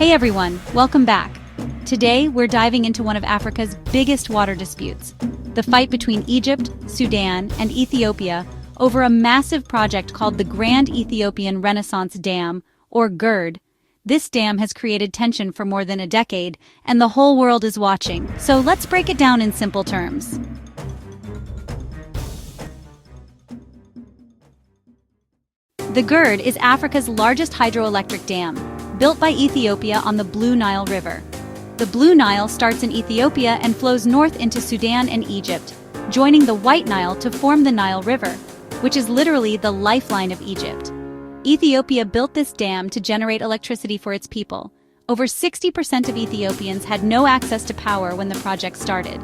Hey everyone, welcome back. Today, we're diving into one of Africa's biggest water disputes, the fight between Egypt, Sudan, and Ethiopia over a massive project called the Grand Ethiopian Renaissance Dam, or GERD. This dam has created tension for more than a decade, and the whole world is watching. So let's break it down in simple terms. The GERD is Africa's largest hydroelectric dam, built by Ethiopia on the Blue Nile River. The Blue Nile starts in Ethiopia and flows north into Sudan and Egypt, joining the White Nile to form the Nile River, which is literally the lifeline of Egypt. Ethiopia built this dam to generate electricity for its people. Over 60% of Ethiopians had no access to power when the project started.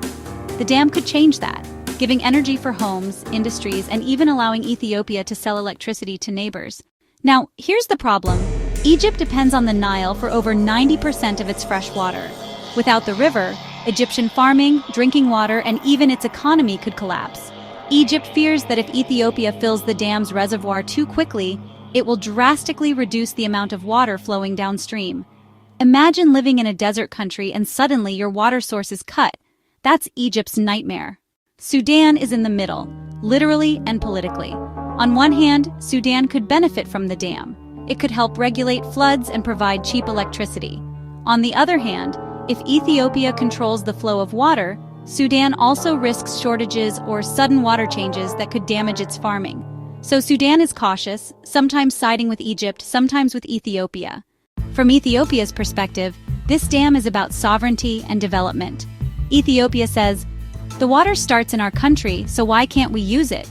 The dam could change that, giving energy for homes, industries, and even allowing Ethiopia to sell electricity to neighbors. Now, here's the problem. Egypt depends on the Nile for over 90% of its fresh water. Without the river, Egyptian farming, drinking water, and even its economy could collapse. Egypt fears that if Ethiopia fills the dam's reservoir too quickly, it will drastically reduce the amount of water flowing downstream. Imagine living in a desert country and suddenly your water source is cut. That's Egypt's nightmare. Sudan is in the middle, literally and politically. On one hand, Sudan could benefit from the dam. It could help regulate floods and provide cheap electricity. On the other hand, if Ethiopia controls the flow of water, Sudan also risks shortages or sudden water changes that could damage its farming. So Sudan is cautious, sometimes siding with Egypt, sometimes with Ethiopia. From Ethiopia's perspective, this dam is about sovereignty and development. Ethiopia says, "The water starts in our country, so why can't we use it?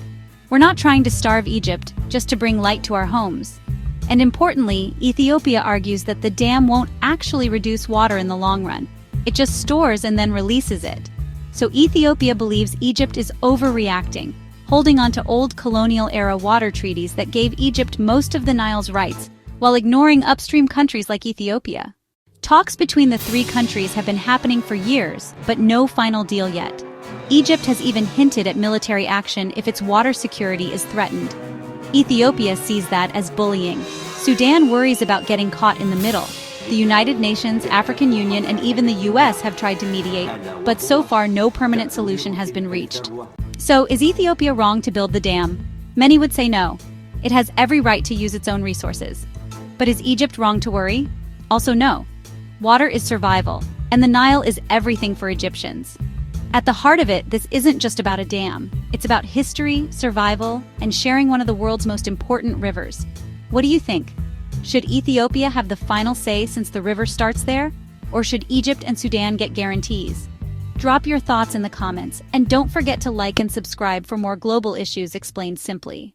We're not trying to starve Egypt, just to bring light to our homes." And importantly, Ethiopia argues that the dam won't actually reduce water in the long run. It just stores and then releases it. So Ethiopia believes Egypt is overreacting, holding on to old colonial-era water treaties that gave Egypt most of the Nile's rights, while ignoring upstream countries like Ethiopia. Talks between the three countries have been happening for years, but no final deal yet. Egypt has even hinted at military action if its water security is threatened. Ethiopia sees that as bullying. Sudan worries about getting caught in the middle. The United Nations, African Union, and even the US have tried to mediate, but so far no permanent solution has been reached. So, is Ethiopia wrong to build the dam? Many would say no. It has every right to use its own resources. But is Egypt wrong to worry? Also no. Water is survival, and the Nile is everything for Egyptians. At the heart of it, this isn't just about a dam. It's about history, survival, and sharing one of the world's most important rivers. What do you think? Should Ethiopia have the final say since the river starts there? Or should Egypt and Sudan get guarantees? Drop your thoughts in the comments, and don't forget to like and subscribe for more global issues explained simply.